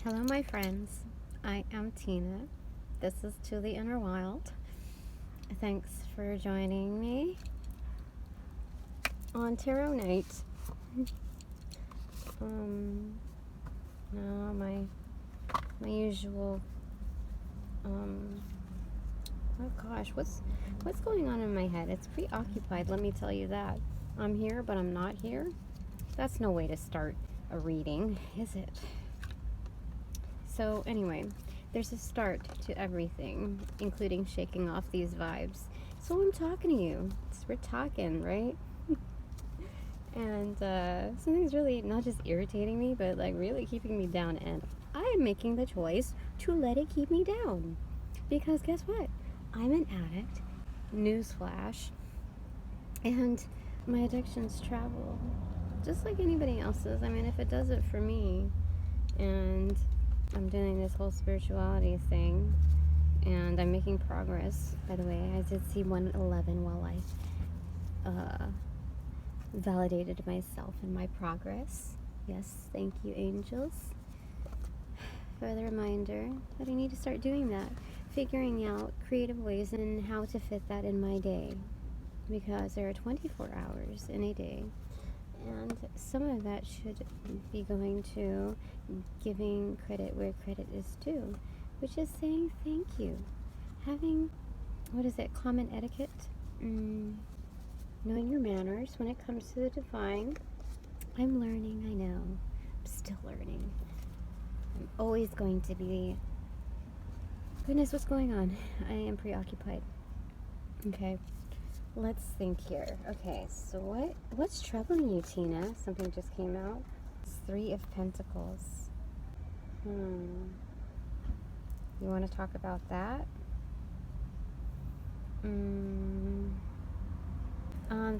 Hello, my friends. I am Tina. This is To the Inner Wild. Thanks for joining me on Tarot Night. No, my usual. Oh gosh, what's going on in my head? It's preoccupied. Let me tell you that. I'm here, but I'm not here. That's no way to start a reading, is it? So anyway, there's a start to everything, including shaking off these vibes. So I'm talking to you. We're talking, right? And something's really not just irritating me, but like really keeping me down. And I am making the choice to let it keep me down. Because guess what? I'm an addict. Newsflash. And my addictions travel. Just like anybody else's. I mean, if it does it for me, and I'm doing this whole spirituality thing, and I'm making progress. By the way, I did see 111 while I validated myself and my progress. Yes, thank you, angels, for the reminder that I need to start doing that, figuring out creative ways and how to fit that in my day, because there are 24 hours in a day. And some of that should be going to giving credit where credit is due, which is saying thank you. Having, common etiquette? Knowing your manners when it comes to the divine. I'm learning, I know. I'm still learning. I'm always going to be. Goodness, what's going on? I am preoccupied. Okay. Let's think here. Okay, so what's troubling you, Tina? Something just came out. It's 3 of Pentacles. You want to talk about that?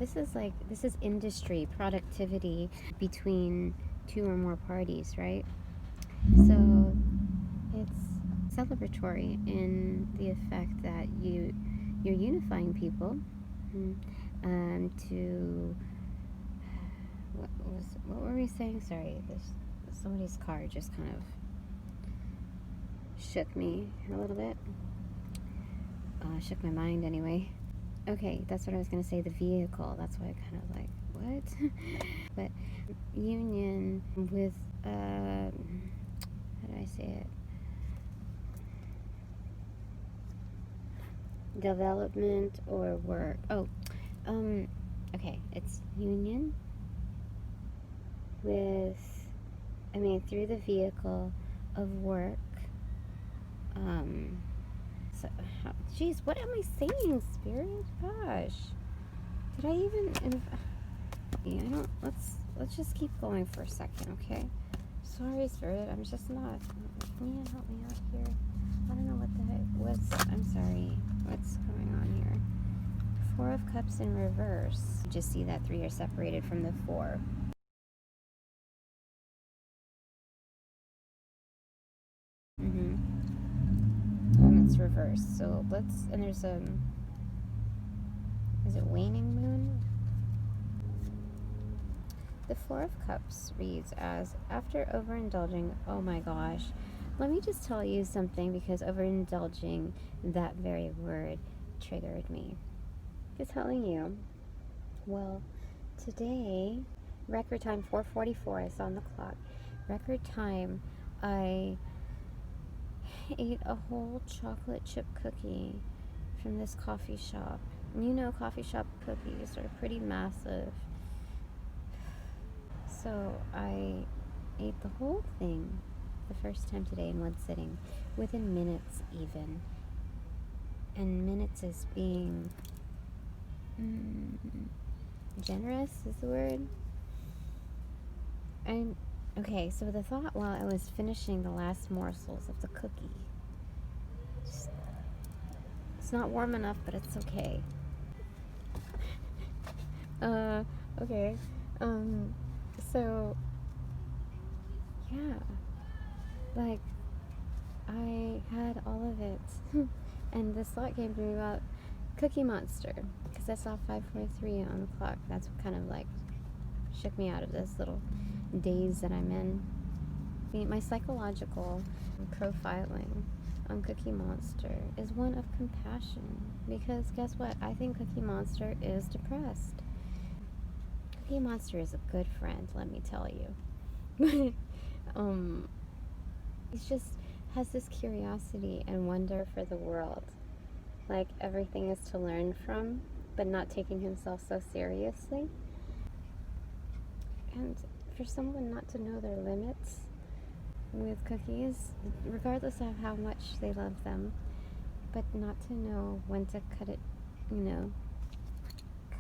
This is industry, productivity between 2 or more parties, right? So it's celebratory in the effect that you're unifying people. To what were we saying? Sorry, somebody's car just kind of shook me a little bit. Shook my mind anyway. Okay, that's what I was gonna say. The vehicle. That's why I kind of like what? But union with how do I say it? Development or work. Okay, it's union with, through the vehicle of work. Geez, what am I saying, Spirit? Gosh, did I even? I don't. Let's just keep going for a second, okay? Sorry, Spirit. I'm just not. Can you help me out here? I don't know what the heck. I'm sorry. What's going on here? 4 of Cups in reverse. You just see that 3 are separated from the 4. And it's reversed. So and there's is it waning moon? The 4 of Cups reads as, after overindulging, oh my gosh, let me just tell you something, because overindulging, that very word triggered me. Just telling you, well, today, record time 4:44, I saw on the clock, record time, I ate a whole chocolate chip cookie from this coffee shop. And coffee shop cookies are pretty massive. So I ate the whole thing the first time today in one sitting, within minutes even. And minutes is being generous is the word. And okay, so the thought while I was finishing the last morsels of the cookie, it's not warm enough, but it's okay. Okay. So yeah, like I had all of it, and this thought came to me about Cookie Monster, because I saw 5:43 on the clock. That's what kind of like shook me out of this little daze that I'm in. My psychological profiling on Cookie Monster is one of compassion, because guess what? I think Cookie Monster is depressed. Cookie Monster is a good friend, let me tell you. He's just has this curiosity and wonder for the world. Like everything is to learn from, but not taking himself so seriously. And for someone not to know their limits with cookies, regardless of how much they love them, but not to know when to cut it,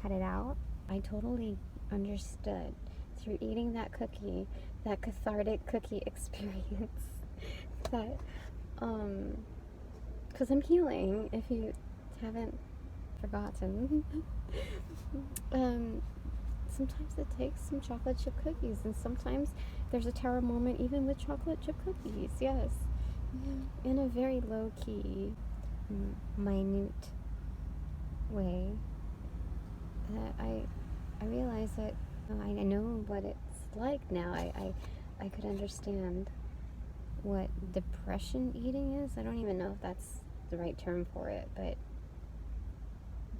cut it out. I totally understood through eating that cookie, that cathartic cookie experience, that, because I'm healing, if you haven't forgotten. Sometimes it takes some chocolate chip cookies, and sometimes there's a terror moment even with chocolate chip cookies, yes. In a very low-key, minute way, that I realize that I know what it's like now. I could understand what depression eating is. I don't even know if that's the right term for it, but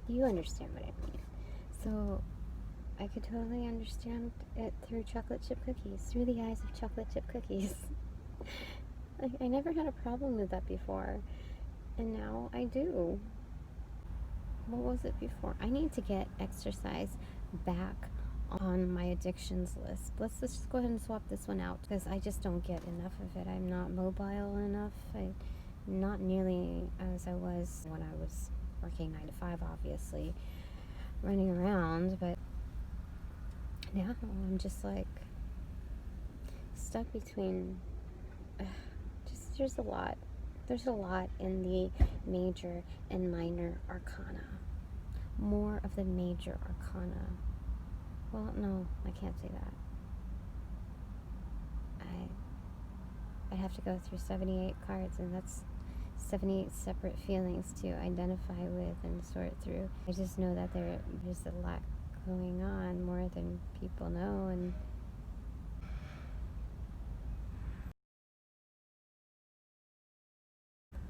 you understand what I mean. So I could totally understand it through chocolate chip cookies, through the eyes of chocolate chip cookies. I never had a problem with that before, and now I do. What was it before? I need to get exercise back on my addictions list. Let's just go ahead and swap this one out, because I just don't get enough of it. I'm not mobile enough. Not nearly as I was when I was working 9 to 5, obviously, running around, but now I'm just like stuck between just there's a lot in the major and minor arcana. More of the major arcana. Well, no, I can't say that. I'd have to go through 78 cards, and that's 78 separate feelings to identify with and sort through. I just know that there's a lot going on, more than people know, and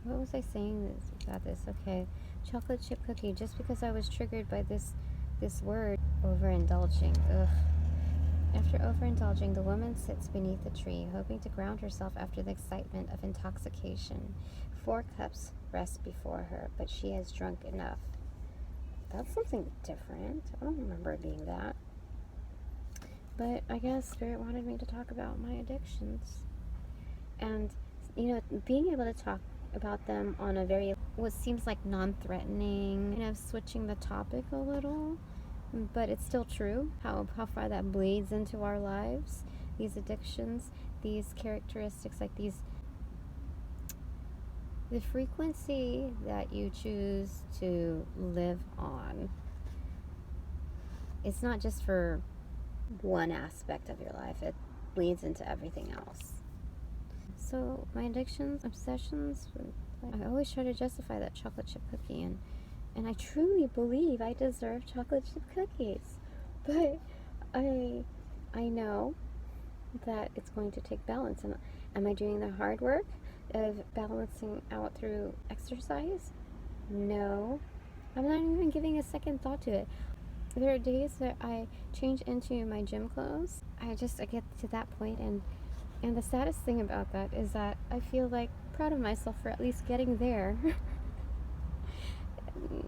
what was I saying about this? Okay, chocolate chip cookie, just because I was triggered by this word, overindulging. Ugh. After overindulging, the woman sits beneath the tree, hoping to ground herself after the excitement of intoxication. 4 cups rest before her, but she has drunk enough. That's something different. I don't remember it being that. But I guess Spirit wanted me to talk about my addictions. And, being able to talk about them on a very, what seems like non-threatening, switching the topic a little, but it's still true how far that bleeds into our lives, these addictions, these characteristics, like the frequency that you choose to live on. It's not just for one aspect of your life, it bleeds into everything else. So my addictions, obsessions, I always try to justify that chocolate chip cookie, and I truly believe I deserve chocolate chip cookies. But I know that it's going to take balance. And am I doing the hard work of balancing out through exercise? No. I'm not even giving a second thought to it. There are days that I change into my gym clothes. I get to that point, and the saddest thing about that is that I feel like proud of myself for at least getting there.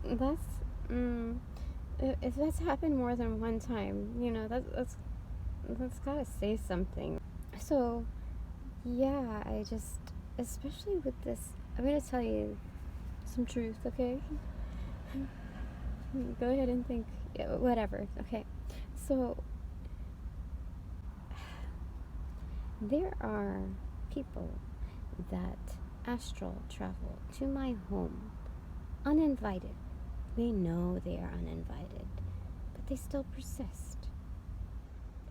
If that's happened more than one time, that's gotta say something. So, yeah, I just, especially with this, I'm gonna tell you some truth, okay? Go ahead and think, whatever, okay? So, there are people that astral travel to my home uninvited. They know they are uninvited, but they still persist.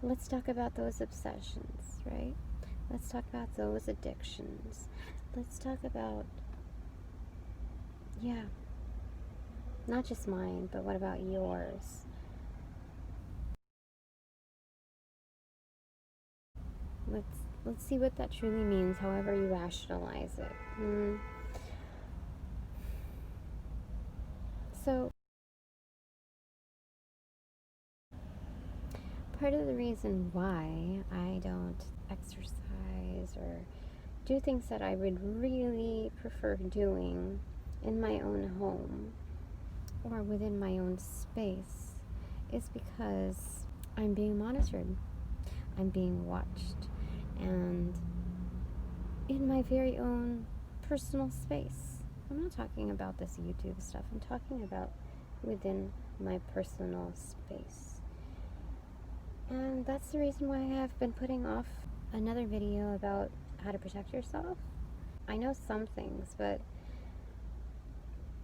Let's talk about those obsessions, right? Let's talk about those addictions. Let's talk about, not just mine, but what about yours? Let's see what that truly means, however you rationalize it. So, part of the reason why I don't exercise or do things that I would really prefer doing in my own home or within my own space is because I'm being monitored. I'm being watched. And in my very own personal space. I'm not talking about this YouTube stuff. I'm talking about within my personal space. And that's the reason why I have been putting off another video about how to protect yourself. I know some things, but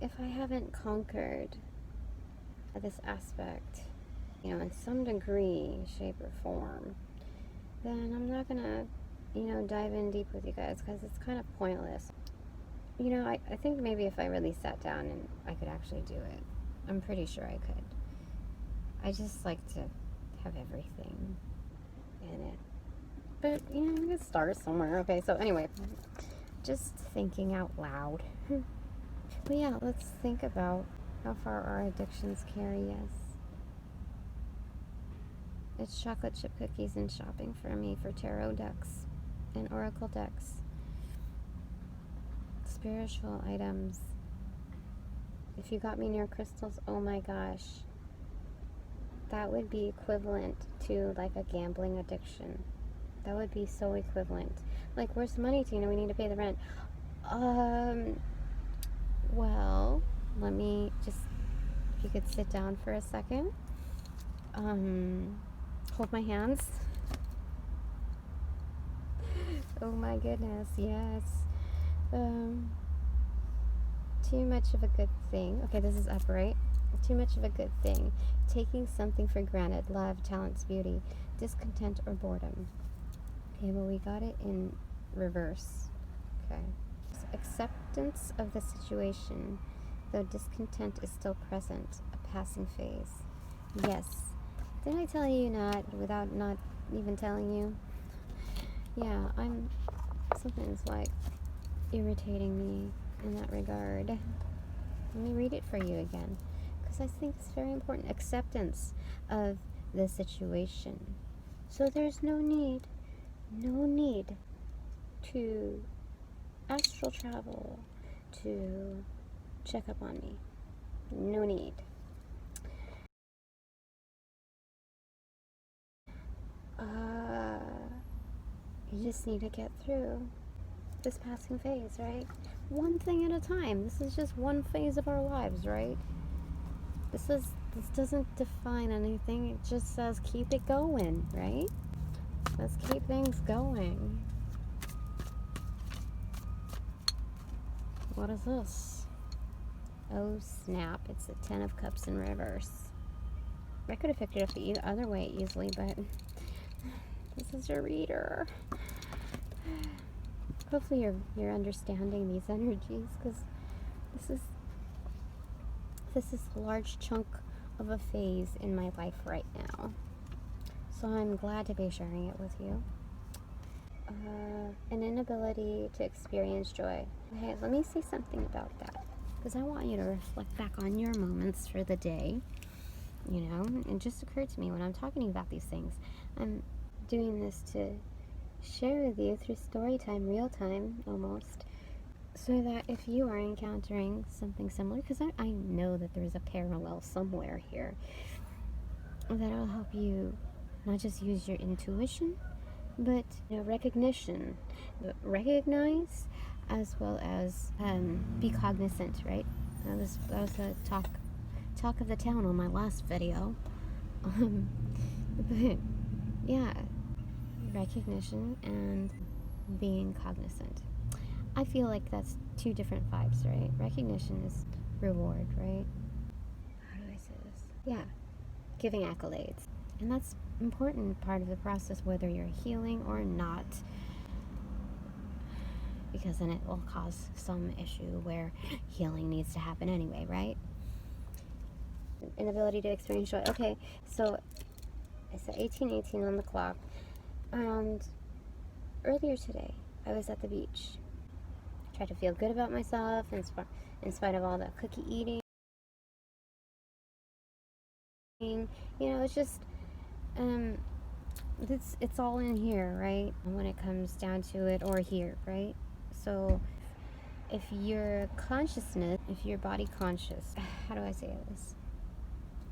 if I haven't conquered this aspect, in some degree, shape, or form, then I'm not gonna, dive in deep with you guys, because it's kind of pointless. I think maybe if I really sat down and I could actually do it, I'm pretty sure I could. I just like to have everything in it. But, you can start somewhere. Okay, so anyway, just thinking out loud. But yeah, let's think about how far our addictions carry us. It's chocolate chip cookies and shopping for me for tarot decks and oracle decks. Spiritual items. If you got me near crystals, oh my gosh. That would be equivalent to like a gambling addiction. That would be so equivalent. Like, where's the money, Tina? We need to pay the rent. Well, let me just, if you could sit down for a second. Hold my hands. Oh my goodness, yes. Too much of a good thing. Okay, this is upright. Too much of a good thing. Taking something for granted. Love, talents, beauty, discontent, or boredom. Okay, well, we got it in reverse. Okay. Acceptance of the situation, though discontent is still present. A passing phase. Yes. Did I tell you not, without not even telling you? Yeah, something's like irritating me in that regard. Let me read it for you again, because I think it's very important. Acceptance of the situation. So there's no need to astral travel to check up on me. No need. You just need to get through this passing phase, right? One thing at a time. This is just one phase of our lives, right? This doesn't define anything. It just says keep it going, right? Let's keep things going. What is this? Oh snap, it's the Ten of Cups in reverse. I could have picked it up the other way easily, but this is your reader. Hopefully you're understanding these energies, because this is a large chunk of a phase in my life right now. So I'm glad to be sharing it with you. An inability to experience joy. Okay, let me say something about that, because I want you to reflect back on your moments for the day. It just occurred to me when I'm talking about these things. I'm doing this to share with you through story time, real time almost, so that if you are encountering something similar, because I know that there's a parallel somewhere here, that'll help you not just use your intuition, but recognition, recognize, as well as be cognizant, right? That was a talk of the town on my last video. But yeah, recognition and being cognizant. I feel like that's two different vibes, right? Recognition is reward, right? How do I say this? Yeah, giving accolades. And that's important part of the process, whether you're healing or not, because then it will cause some issue where healing needs to happen anyway, right? Inability to experience joy. Okay, so it's 18:18 on the clock, and earlier today, I was at the beach. I tried to feel good about myself in spite of all the cookie eating. You know, it's just, it's all in here, right? When it comes down to it, or here, right? So if your consciousness, if you're body conscious, how do I say this?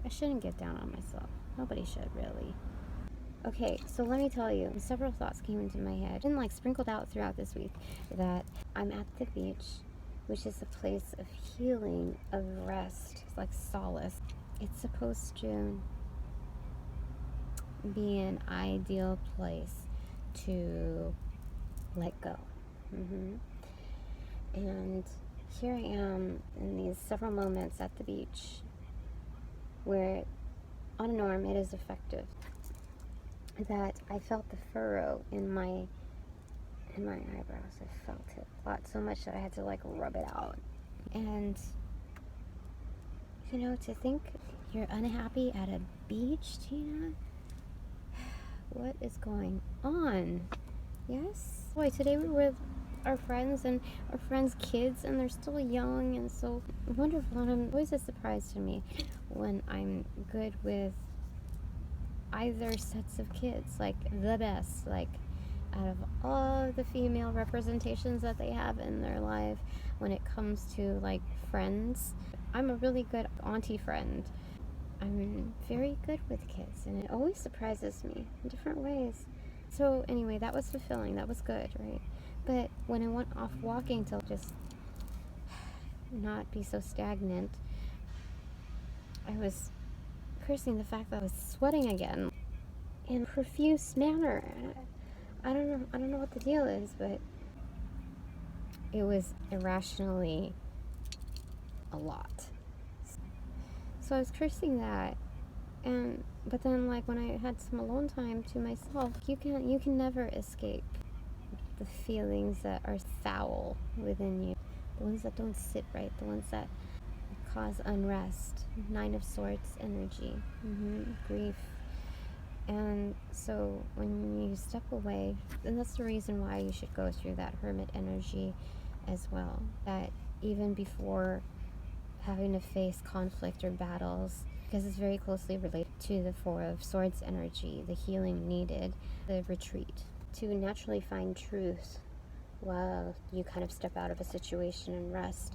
I shouldn't get down on myself. Nobody should, really. Okay, so let me tell you, several thoughts came into my head and like sprinkled out throughout this week that I'm at the beach, which is a place of healing, of rest, like solace. It's supposed to be an ideal place to let go. And here I am in these several moments at the beach where on a norm it is effective, that I felt the furrow in my eyebrows. I felt it a lot, so much that I had to like rub it out. And you know, to think you're unhappy at a beach, Tina? What is going on? Yes? Boy, today we were with our friends and our friends' kids, and they're still young and so wonderful. And always a surprise to me when I'm good with either sets of kids, like the best, like out of all the female representations that they have in their life when it comes to like friends. I'm a really good auntie friend. I'm very good with kids, and it always surprises me in different ways. So anyway, that was fulfilling. That was good, right? But when I went off walking to just not be so stagnant, I was cursing the fact that I was sweating again in a profuse manner. I don't know what the deal is, but it was irrationally a lot. So I was cursing that, but then like when I had some alone time to myself, you can never escape the feelings that are foul within you, the ones that don't sit right, the ones that cause unrest, 9 of Swords energy, grief. And so when you step away, and that's the reason why you should go through that hermit energy as well, that even before having to face conflict or battles, because it's very closely related to the 4 of Swords energy, the healing needed, the retreat, to naturally find truth while you kind of step out of a situation and rest.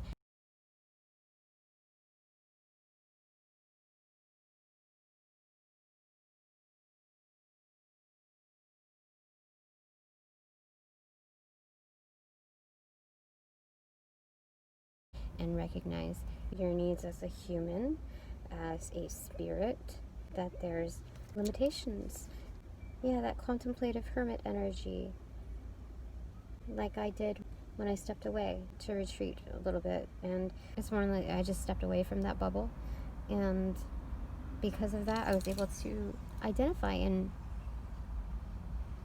And recognize your needs as a human, as a spirit, that there's limitations. Yeah, that contemplative hermit energy, like I did when I stepped away to retreat a little bit. And it's more like I just stepped away from that bubble, and because of that I was able to identify and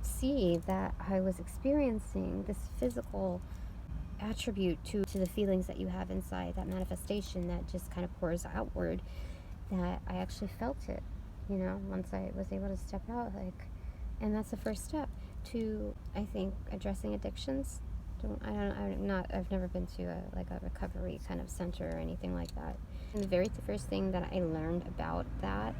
see that I was experiencing this physical attribute to the feelings that you have inside, that manifestation that just kind of pours outward, that I actually felt it, you know, once I was able to step out, like, and that's the first step to, I think, addressing addictions. I've never been to a recovery kind of center or anything like that. And the very first thing that I learned about that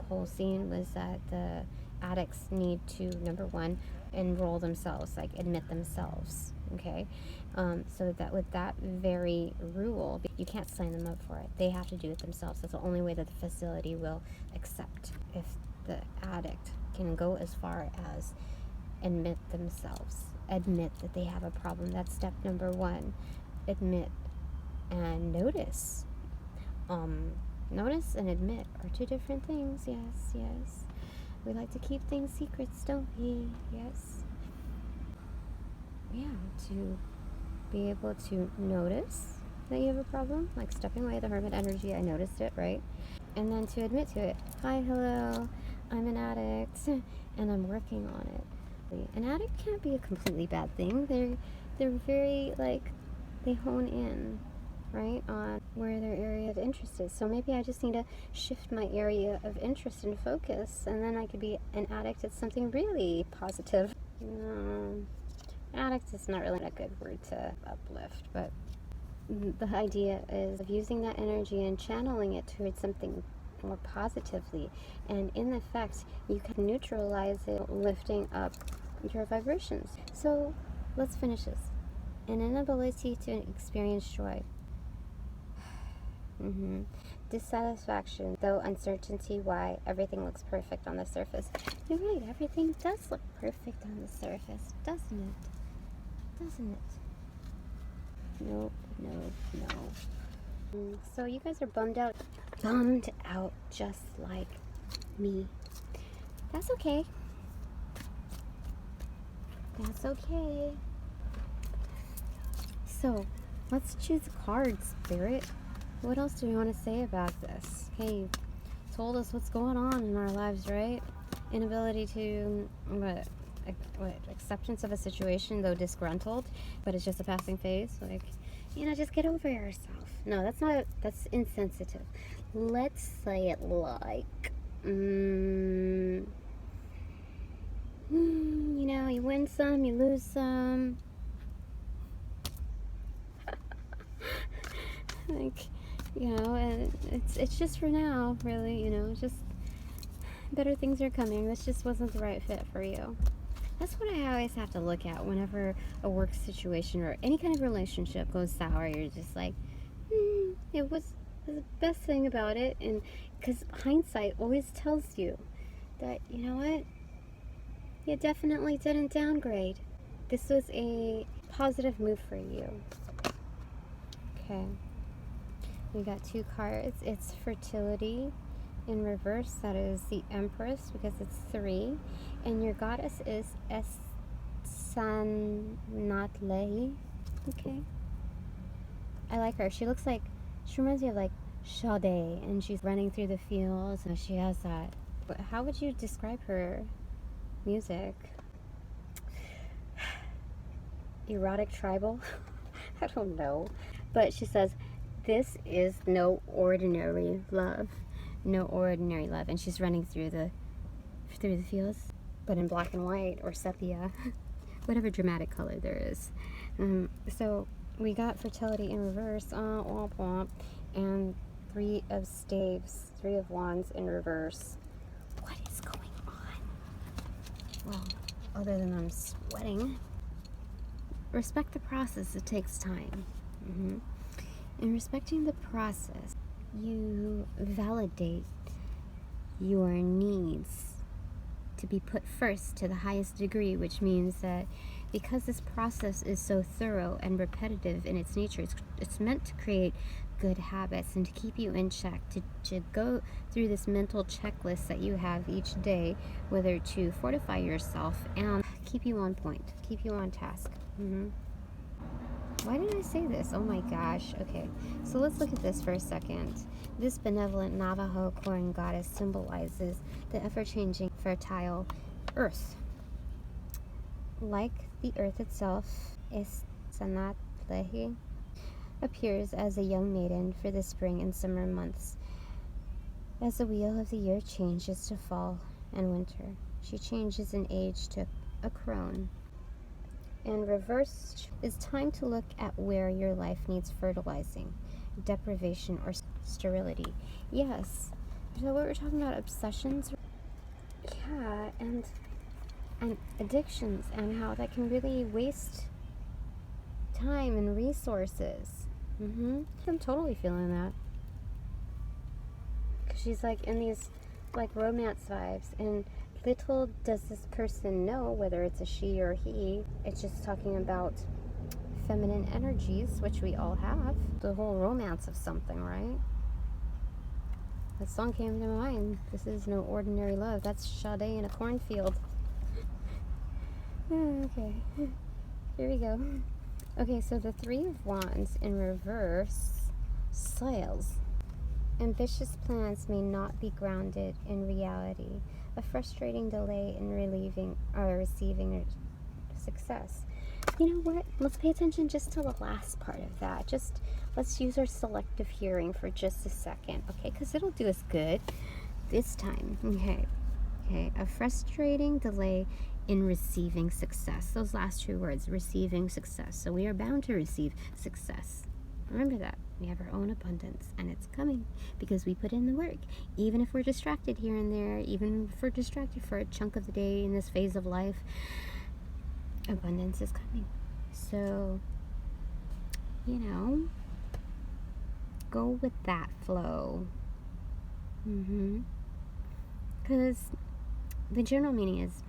whole scene was that the addicts need to, number one, enroll themselves, like admit themselves, okay? So that with that very rule, you can't sign them up for it. They have to do it themselves. That's the only way that the facility will accept. If the addict can go as far as admit themselves, admit that they have a problem. That's step number one. Admit and notice. Notice and admit are 2 different things. Yes, yes. We like to keep things secrets, don't we? Yes. Yeah, to be able to notice that you have a problem, like stepping away, the hermit energy, I noticed it, right? And then to admit to it. Hi, hello, I'm an addict, and I'm working on it. An addict can't be a completely bad thing. They're very, like, they hone in, right, on where their area of interest is. So maybe I just need to shift my area of interest and focus, and then I could be an addict at something really positive. Addict is not really a good word to uplift, but the idea is of using that energy and channeling it towards something more positively. And in effect, you can neutralize it, lifting up your vibrations. So let's finish this. An inability to experience joy. Dissatisfaction, though uncertainty why everything looks perfect on the surface. You're right, everything does look perfect on the surface, doesn't it? Doesn't it? Nope, no. So you guys are bummed out. Bummed out just like me. That's okay. That's okay. So, let's choose a card, Spirit. What else do we want to say about this? Hey, you told us what's going on in our lives, right? Inability to, what, acceptance of a situation, though disgruntled, but it's just a passing phase. Like, just get over yourself. No, that's insensitive. Let's say it like, you win some, you lose some. Like, and it's just for now, really, just better things are coming. This just wasn't the right fit for you. That's what I always have to look at whenever a work situation or any kind of relationship goes sour. You're just like, it was the best thing about it. And because hindsight always tells you that, you know what, you definitely didn't downgrade. This was a positive move for you. Okay. We got two cards. It's fertility in reverse. That is the Empress because it's 3. And your goddess is Esanatle. Okay. I like her. She reminds me of like Sade, and she's running through the fields and she has that. But how would you describe her music? Erotic tribal? I don't know. But she says, this is no ordinary love. No ordinary love. And she's running through the fields, but in black and white or sepia, whatever dramatic color there is. So we got fertility in reverse, womp womp, and 3 of staves, 3 of wands in reverse. What is going on? Well, other than I'm sweating. Respect the process. It takes time. In respecting the process, you validate your needs to be put first to the highest degree, which means that because this process is so thorough and repetitive in its nature, it's meant to create good habits and to keep you in check, to go through this mental checklist that you have each day, whether to fortify yourself and keep you on point, keep you on task. Why did I say this? Oh my gosh. Okay, so let's look at this for a second. This benevolent Navajo corn goddess symbolizes the ever-changing, fertile earth. Like the earth itself, Esanatle appears as a young maiden for the spring and summer months. As the wheel of the year changes to fall and winter, she changes in age to a crone. And reversed is time to look at where your life needs fertilizing, deprivation, or sterility. Yes. So what we're talking about, obsessions, yeah, and addictions, and how that can really waste time and resources. I'm totally feeling that. Because she's like in these like romance vibes, and little does this person know, whether it's a she or he, it's just talking about feminine energies, which we all have. The whole romance of something, right? That song came to mind. This is no ordinary love. That's Sade in a cornfield. Okay, here we go. Okay, so the 3 of Wands in reverse sails. Ambitious plans may not be grounded in reality. A frustrating delay in receiving success. You know what? Let's pay attention just to the last part of that. Let's use our selective hearing for just a second, okay? Because it'll do us good this time. Okay. A frustrating delay in receiving success. Those last two words, receiving success. So we are bound to receive success. Remember that. We have our own abundance, and it's coming because we put in the work. Even if we're distracted here and there, even if we're distracted for a chunk of the day in this phase of life, abundance is coming. So, you know, go with that flow. Because the general meaning is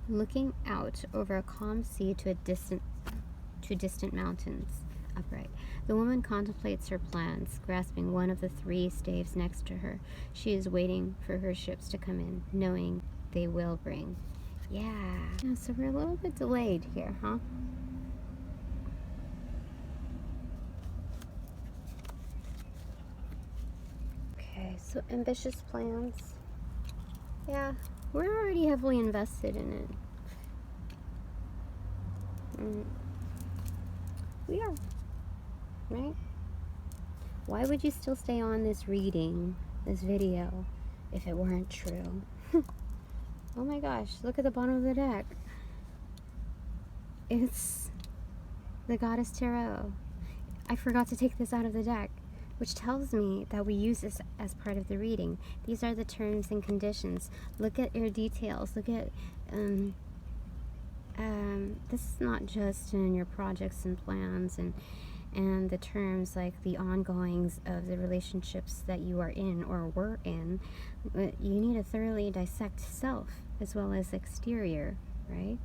looking out over a calm sea to distant mountains upright. The woman contemplates her plans, grasping one of the 3 staves next to her. She is waiting for her ships to come in, knowing they will bring. Yeah, so we're a little bit delayed here, huh? Okay, so ambitious plans. Yeah, we're already heavily invested in it. We are, right? Why would you still stay on this reading, this video, if it weren't true? Oh my gosh, look at the bottom of the deck. It's the Goddess Tarot. I forgot to take this out of the deck, which tells me that we use this as part of the reading. These are the terms and conditions. Look at your details. Look at, this is not just in your projects and plans and the terms like the ongoings of the relationships that you are in or were in. But you need to thoroughly dissect self as well as exterior, right?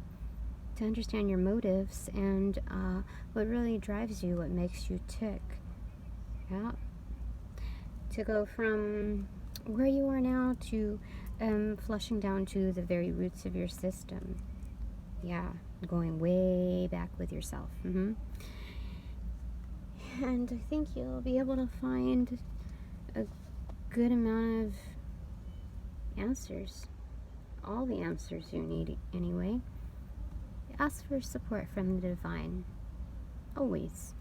To understand your motives and what really drives you, what makes you tick. Yeah. To go from where you are now to flushing down to the very roots of your system. Yeah, going way back with yourself. And I think you'll be able to find a good amount of answers. All the answers you need anyway. Ask for support from the divine. Always.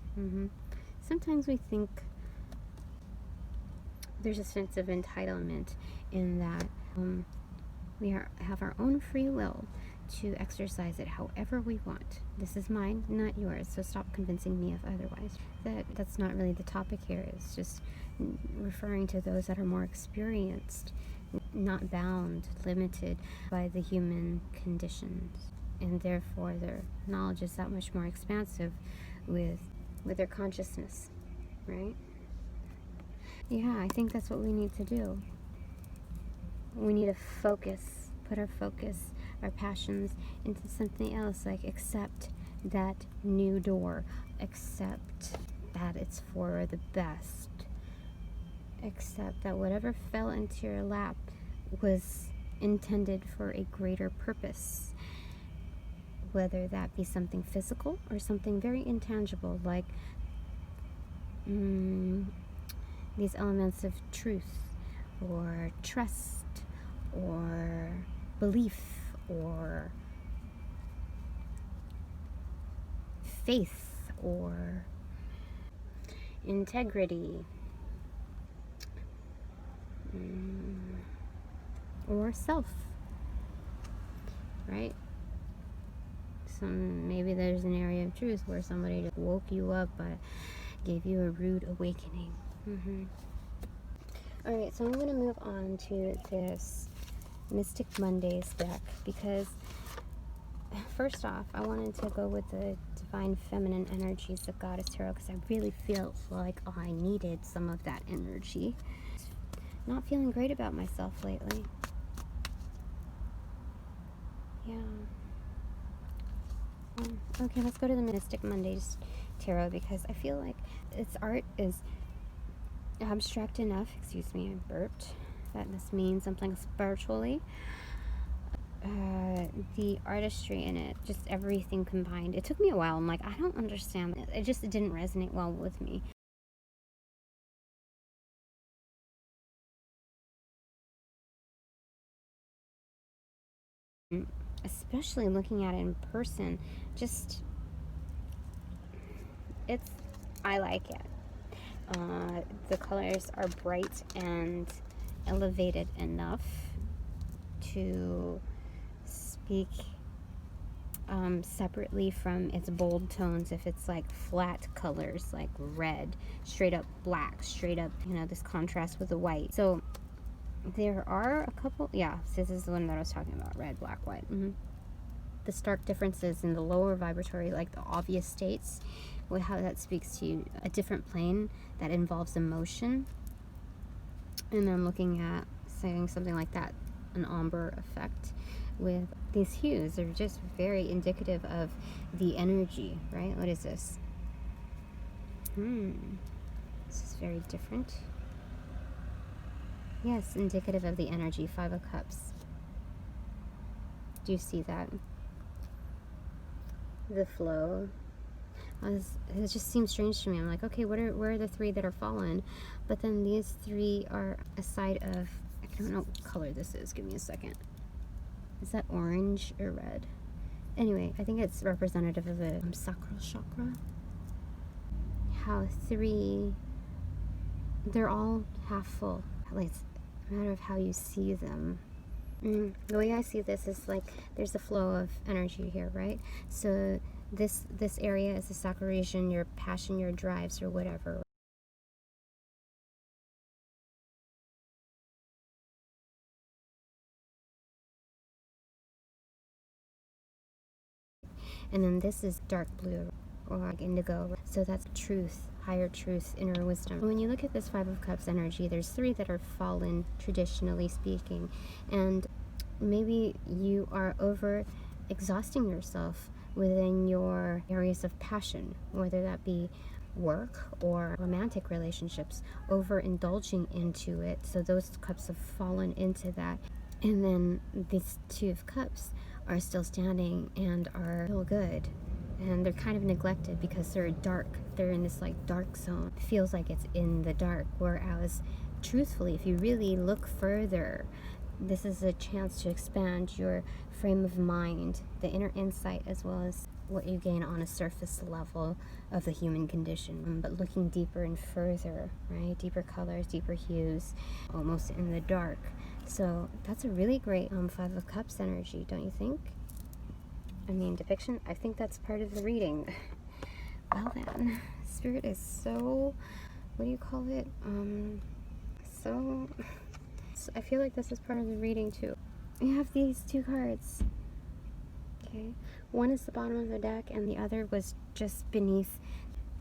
Sometimes we think there's a sense of entitlement in that we have our own free will to exercise it however we want. This is mine, not yours, so stop convincing me of otherwise. That's not really the topic here. It's just referring to those that are more experienced, not bound, limited by the human conditions, and therefore their knowledge is that much more expansive with their consciousness, right? Yeah, I think that's what we need to do. We need to focus, put our focus, our passions into something else, like accept that new door, accept that it's for the best, accept that whatever fell into your lap was intended for a greater purpose, whether that be something physical or something very intangible, like these elements of truth or trust or belief or faith or integrity or self, right? Maybe there's an area of truth where somebody just woke you up, gave you a rude awakening. Alright, so I'm going to move on to this Mystic Mondays deck, because first off, I wanted to go with the divine feminine energies of Goddess Tarot, because I really feel like I needed some of that energy. Not feeling great about myself lately. Yeah. Okay, let's go to the Mystic Mondays Tarot, because I feel like its art is abstract enough. Excuse me, I burped. That must mean something spiritually. The artistry in it, just everything combined. It took me a while. I'm like, I don't understand it. It didn't resonate well with me. Especially looking at it in person, I like it. The colors are bright and elevated enough to speak separately from its bold tones. If it's like flat colors like red, straight up black, straight up, you know, this contrast with the white. So there are a couple, yeah, this is the one that I was talking about, red, black, white. The stark differences in the lower vibratory, like the obvious states, how that speaks to a different plane that involves emotion. And then looking at saying something like that, an ombre effect with these hues are just very indicative of the energy, right? What is this? This is very different. Yes, indicative of the energy, Five of Cups. Do you see that? The flow. It just seems strange to me. I'm like, okay, where are the three that are fallen? But then these three are a side of, I don't know what color this is. Give me a second. Is that orange or red? Anyway, I think it's representative of the sacral chakra. How three, they're all half full. Like, it's a matter of how you see them. The way I see this is like there's a flow of energy here, right? So this area is the sacral region, your passion, your drives, or whatever. And then this is dark blue or like indigo. So that's truth, higher truth, inner wisdom. When you look at this Five of Cups energy, there's three that are fallen, traditionally speaking. And maybe you are over exhausting yourself within your areas of passion, whether that be work or romantic relationships, overindulging into it. So those cups have fallen into that. And then these Two of Cups are still standing and are still good. And they're kind of neglected because they're dark. They're in this like dark zone. It feels like it's in the dark. Whereas, truthfully, if you really look further, this is a chance to expand your frame of mind, the inner insight, as well as what you gain on a surface level of the human condition. But looking deeper and further, right? Deeper colors, deeper hues, almost in the dark. So that's a really great Five of Cups energy, don't you think? I mean, depiction, I think that's part of the reading. Well then, Spirit is so, what do you call it? So I feel like this is part of the reading too. We have these two cards. Okay, one is the bottom of the deck and the other was just beneath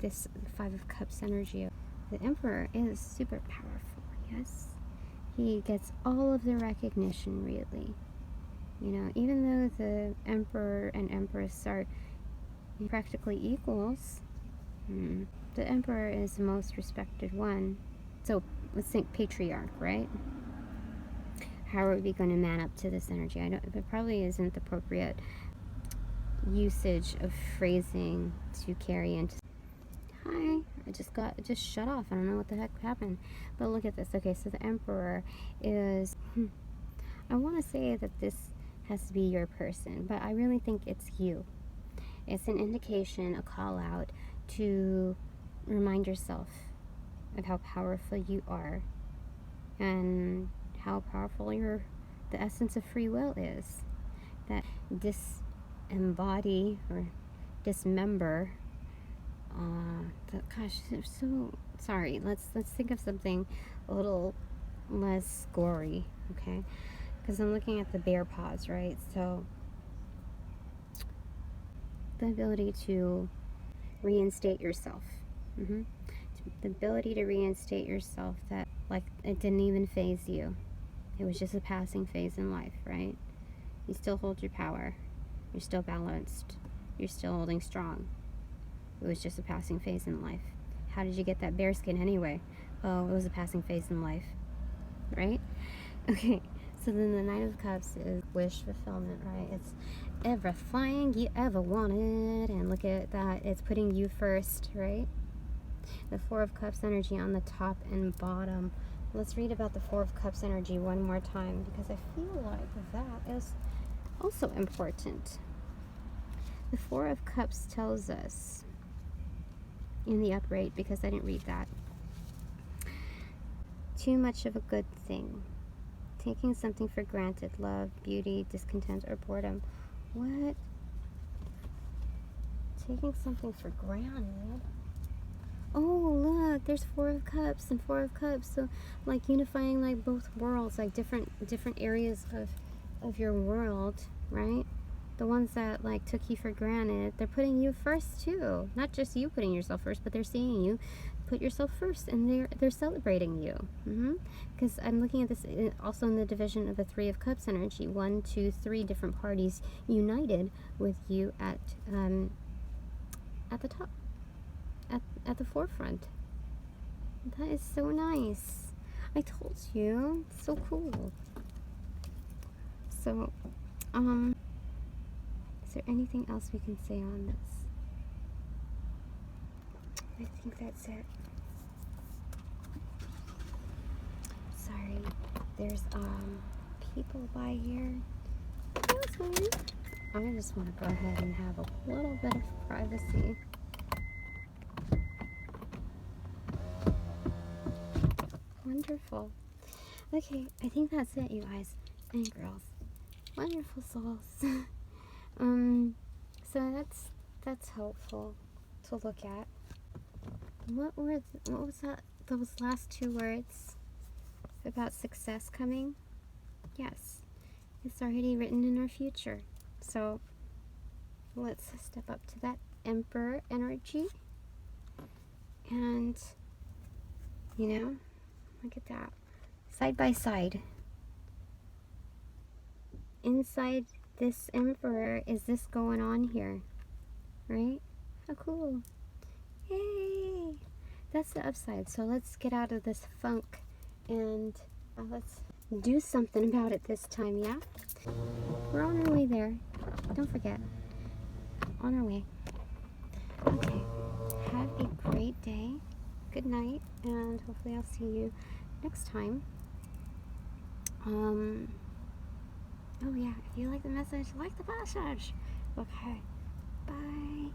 this Five of Cups energy. The Emperor is super powerful, yes. He gets all of the recognition, really. You know, even though the Emperor and Empress are practically equals, the Emperor is the most respected one. So let's think patriarch, right? How are we going to man up to this energy? I don't. It probably isn't the appropriate usage of phrasing to carry into. Hi, I just shut off. I don't know what the heck happened. But look at this. Okay, so the Emperor is. I want to say that this has to be your person, but I really think it's you. It's an indication, a call out to remind yourself of how powerful you are and how powerful the essence of free will is. That disembody or dismember. Gosh, I'm so sorry. Let's think of something a little less gory, okay? Because I'm looking at the bear paws, right? So the ability to reinstate yourself. The ability to reinstate yourself, that like it didn't even phase you. It was just a passing phase in life, right? You still hold your power. You're still balanced. You're still holding strong. It was just a passing phase in life. How did you get that bear skin anyway? Oh, it was a passing phase in life, right? Okay, so then the Knight of Cups is wish fulfillment, right? It's everything you ever wanted, and look at that. It's putting you first, right? The Four of Cups energy on the top and bottom. Let's read about the Four of Cups energy one more time, because I feel like that is also important. The Four of Cups tells us in the upright, because I didn't read that, too much of a good thing, taking something for granted, love, beauty, discontent, or boredom. What taking something for granted. Oh, look, there's Four of Cups and Four of Cups. So, like, unifying, like, both worlds, like, different areas of your world, right? The ones that, like, took you for granted, they're putting you first, too. Not just you putting yourself first, but they're seeing you put yourself first, and they're celebrating you. Because I'm looking at this also in the division of the Three of Cups energy. 1, 2, 3 different parties united with you at the top. At the forefront. That is so nice. I told you. It's so cool. So, is there anything else we can say on this? I think that's it. Sorry. There's people by here. That's weird. I just want to go ahead and have a little bit of privacy. Wonderful. Okay, I think that's it, you guys and girls. Wonderful souls. So that's helpful to look at. What was that? Those last 2 words about success coming? Yes, it's already written in our future. So let's step up to that Emperor energy, and look at that. Side by side. Inside this Emperor is this going on here, right? How cool. Yay! That's the upside. So let's get out of this funk and let's do something about it this time, yeah? We're on our way there. Don't forget. On our way. Okay. Have a great day. Good night, and hopefully I'll see you next time. Oh yeah, if you like the message, like the message. Okay. Bye.